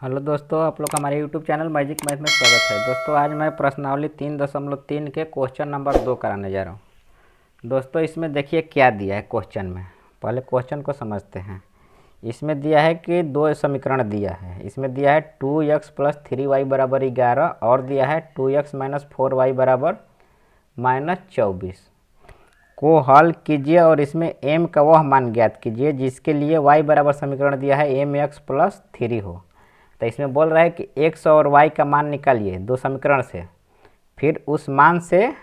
Hello दोस्तों, आप लोग हमारे यूट्यूब चैनल मैजिक मैथ में स्वागत है। दोस्तों आज मैं प्रश्नावली 3.3 के क्वेश्चन नंबर 2 कराने जा रहा हूँ। दोस्तों इसमें देखिए क्या दिया है क्वेश्चन में। पहले क्वेश्चन को समझते हैं। इसमें दिया है कि दो समीकरण दिया है। इसमें दिया है 2x प्लस 3y बराबर 11 और दिया है 2x माइनस 4y बराबर -24 को हल कीजिए और इसमें m का वह मान ज्ञात कीजिए जिसके लिए y बराबर समीकरण दिया है mx प्लस 3 हो। तो इसमें बोल रहा है कि x और y का मान निकालिए दो समीकरण से, फिर उस मान से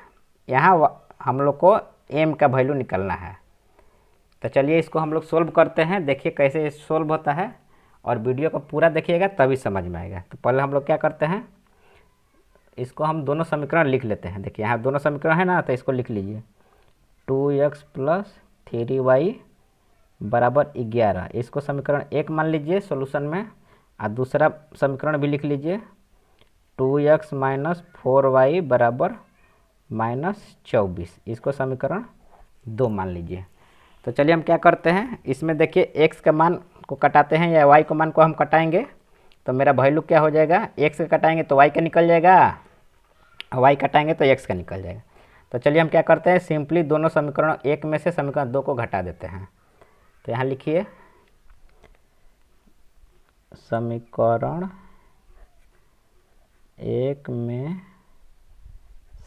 यहाँ हम लोग को m का वैल्यू निकालना है। तो चलिए इसको हम लोग सोल्व करते हैं। देखिए कैसे सोल्व होता है और वीडियो को पूरा देखिएगा तभी समझ में आएगा। तो पहले हम लोग क्या करते हैं, इसको हम दोनों समीकरण लिख लेते हैं। देखिए यहाँ दोनों समीकरण है ना, तो इसको लिख लीजिए 2x प्लस 3y बराबर 11। इसको समीकरण 1 मान लीजिए सोल्यूशन में, और दूसरा समीकरण भी लिख लीजिए 2x माइनस 4y बराबर -24। इसको समीकरण 2 मान लीजिए। तो चलिए हम क्या करते हैं, इसमें देखिए x का मान को कटाते हैं या y के मान को हम कटाएंगे। तो मेरा वैल्यू क्या हो जाएगा, x का कटाएंगे तो y का निकल जाएगा, y कटाएंगे तो x का निकल जाएगा। तो चलिए हम क्या करते हैं, सिंपली दोनों समीकरण 1 में से समीकरण 2 को घटा देते हैं। तो यहाँ लिखिए समीकरण 1 में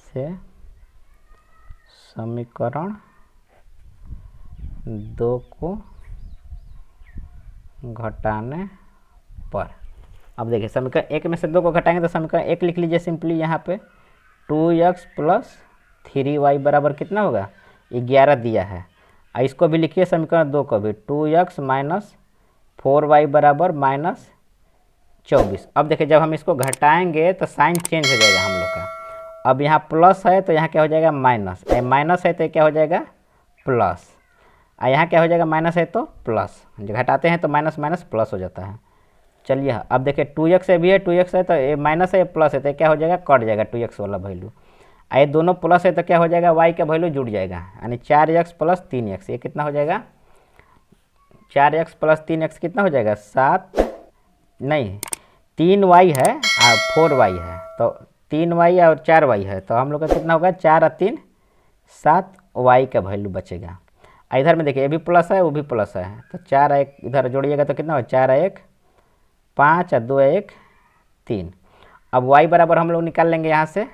से समीकरण 2 को घटाने पर। अब देखिए समीकरण 1 में से 2 को घटाएंगे तो समीकरण 1 लिख लीजिए सिंपली यहाँ पे 2x प्लस 3y बराबर कितना होगा 11 दिया है। और इसको भी लिखिए समीकरण 2 को भी 2x माइनस 4y बराबर -24। अब देखिए जब हम इसको घटाएंगे तो साइन चेंज हो जाएगा हम लोग का। अब यहाँ प्लस है तो यहाँ क्या हो जाएगा माइनस, माइनस है तो क्या हो जाएगा प्लस, और यहाँ क्या हो जाएगा माइनस है तो प्लस। जो घटाते हैं तो माइनस माइनस प्लस हो जाता है। चलिए अब देखिए 2x है भी है, 2x है तो ये माइनस है ये प्लस है तो क्या हो जाएगा कट जाएगा 2x वाला वैल्यू। ये दोनों प्लस है तो क्या हो जाएगा y का वैल्यू जुड़ जाएगा, यानी 4x प्लस 3x। ये कितना हो जाएगा 4x प्लस 3x कितना हो जाएगा 7 नहीं 3y है और 4y है, तो 3y और 4y है तो हम लोग का कितना होगा 4 और 3 7y का वैल्यू बचेगा। इधर में देखिए ये भी प्लस है वो भी प्लस है, तो 4 1 इधर जोड़िएगा तो कितना होगा 4 1 5 और 2 1 3। अब y बराबर हम लोग निकाल लेंगे यहाँ से,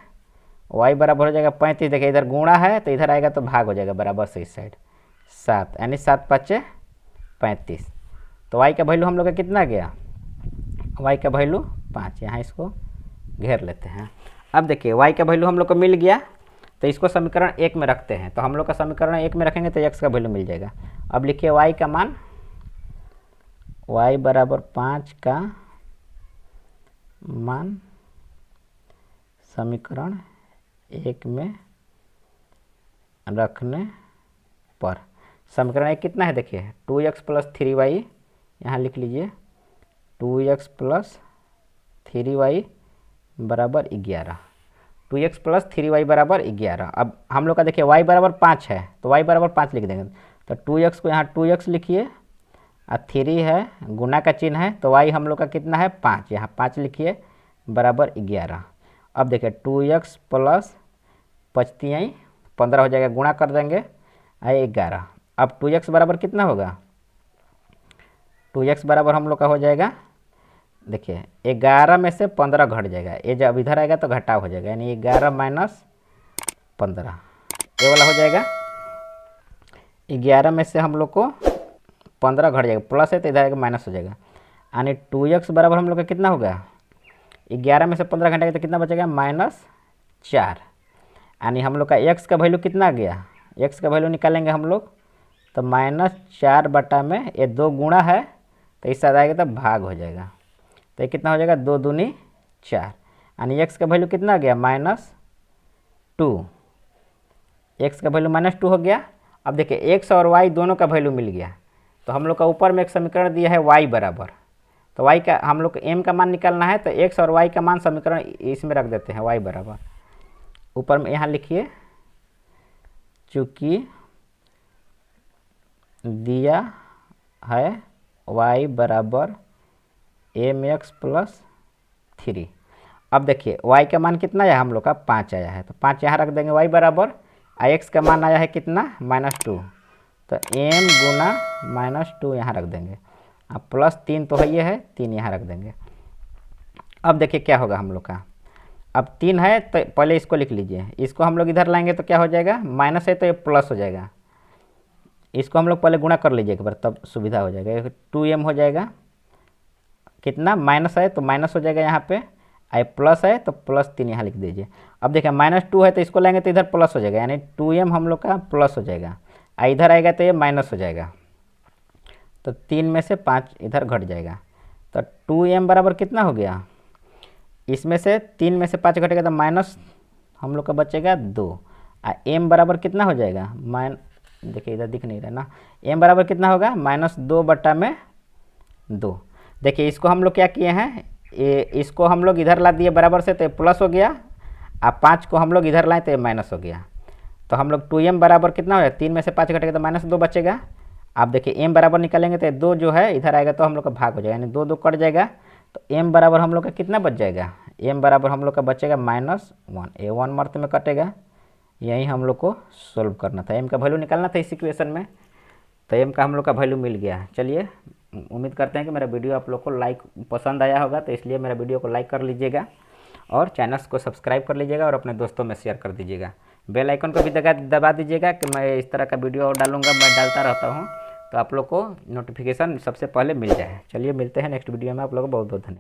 y बराबर हो जाएगा 35। देखिए इधर गुणा है तो इधर आएगा तो भाग हो जाएगा बराबर से इस साइड 7, यानी 7 5 35। तो y का वैल्यू हम लोग का कितना गया, y का वैल्यू 5। यहाँ इसको घेर लेते हैं। अब देखिए y का वैल्यू हम लोग को मिल गया, तो इसको समीकरण 1 में रखते हैं। तो हम लोग का समीकरण 1 में रखेंगे तो x का वैल्यू मिल जाएगा। अब लिखिए y का मान, y बराबर 5 का मान समीकरण 1 में रखने पर। समीकरण 1 कितना है देखिए 2x प्लस 3y, यहाँ लिख लीजिए 2x प्लस 3y बराबर 11। 2x प्लस 3y बराबर 11। अब हम लोग का देखिए y बराबर 5 है तो y बराबर 5 लिख देंगे। तो 2x को यहाँ 2x लिखिए और 3 है गुना का चिन्ह है तो y हम लोग का कितना है 5, यहाँ 5 लिखिए बराबर 11। अब देखिए 2x प्लस 5 15 हो जाएगा, गुणा कर देंगे 11। अब 2x बराबर कितना होगा, 2x बराबर हम लोग का हो जाएगा देखिए 11 में से 15 घट जाएगा, ये जब इधर आएगा तो घटाव हो जाएगा, यानी 11 माइनस 15 ये वाला हो जाएगा। 11 में से हम लोग को 15 घट जाएगा, प्लस है तो इधर आएगा माइनस हो जाएगा, यानी 2x बराबर हम लोग का कितना होगा 11 में से 15 घटाएगा तो कितना बचेगा -4। यानी हम लोग का x का वैल्यू कितना गया, x का वैल्यू निकालेंगे हम लोग तो -4 बटा में ये 2 गुणा है तो इस साइड आएगा तो भाग हो जाएगा, तो ये कितना हो जाएगा 2 दूनी 4, यानी x का वैल्यू कितना आ गया -2। x का वैल्यू -2 हो गया। अब देखिए x और y दोनों का वैल्यू मिल गया, तो हम लोग का ऊपर में एक समीकरण दिया है y बराबर, तो y का हम लोग को m का मान निकालना है तो x और y का मान समीकरण इसमें रख देते हैं y बराबर। ऊपर में यहाँ लिखिए चूँकि दिया है y बराबर एम एक्स प्लस 3। अब देखिए y का मान कितना आया हम लोग का 5 आया है, तो 5 यहाँ रख देंगे y बराबर, x का मान आया है कितना -2, तो m गुना -2 यहाँ रख देंगे। अब प्लस 3 तो है ये है, 3 यहाँ रख देंगे। अब देखिए क्या होगा हम लोग का, अब 3 है तो पहले इसको लिख लीजिए, इसको हम लोग इधर लाएंगे तो क्या हो जाएगा, माइनस है तो ये प्लस हो जाएगा। इसको हम लोग पहले गुणा कर लीजिए एक बार, तब सुविधा हो जाएगा। 2m हो जाएगा कितना, माइनस है तो माइनस हो जाएगा यहाँ पे, आई प्लस है तो प्लस 3 यहाँ लिख दीजिए। अब देखिए -2 है तो इसको लेंगे तो इधर प्लस हो जाएगा, यानी 2m हम लोग का प्लस हो जाएगा, इधर आएगा तो ये माइनस हो जाएगा, तो 3 में से 5 इधर घट जाएगा। तो 2m बराबर कितना हो गया, इसमें से 3 में से 5 घटेगा तो माइनस हम लोग का बचेगा 2। m बराबर कितना हो जाएगा, देखिए इधर दिख नहीं रहा ना, m बराबर कितना होगा -2/2। देखिए इसको हम लोग क्या किए हैं, इसको हम लोग इधर ला दिए बराबर से तो ये प्लस हो गया, अब 5 को हम लोग इधर लाए तो ये माइनस हो गया। तो हम लोग 2m बराबर कितना हो जाएगा, 3 में से 5 घटेगा तो -2 बचेगा। आप देखिए m बराबर निकालेंगे तो 2 जो है इधर आएगा तो हम लोग का भाग हो जाएगा, यानी 2 2 कट जाएगा, तो m बराबर हम लोग का कितना बच जाएगा, m बराबर हम लोग का बचेगा -1। ये 1 मर्त में कटेगा, यही हम लोग को सोल्व करना था, m का वैल्यू निकालना था इस इक्वेशन में, तो m का हम लोग का वैल्यू मिल गया। चलिए उम्मीद करते हैं कि मेरा वीडियो आप लोग को पसंद आया होगा, तो इसलिए मेरा वीडियो को लाइक कर लीजिएगा और चैनल्स को सब्सक्राइब कर लीजिएगा और अपने दोस्तों में शेयर कर दीजिएगा। बेल आइकन को भी दबा दीजिएगा कि मैं इस तरह का वीडियो डालूंगा, मैं डालता रहता हूँ, तो आप लोग को नोटिफिकेशन सबसे पहले मिल जाए। चलिए मिलते हैं नेक्स्ट वीडियो में, आप लोग को बहुत बहुत धन्यवाद।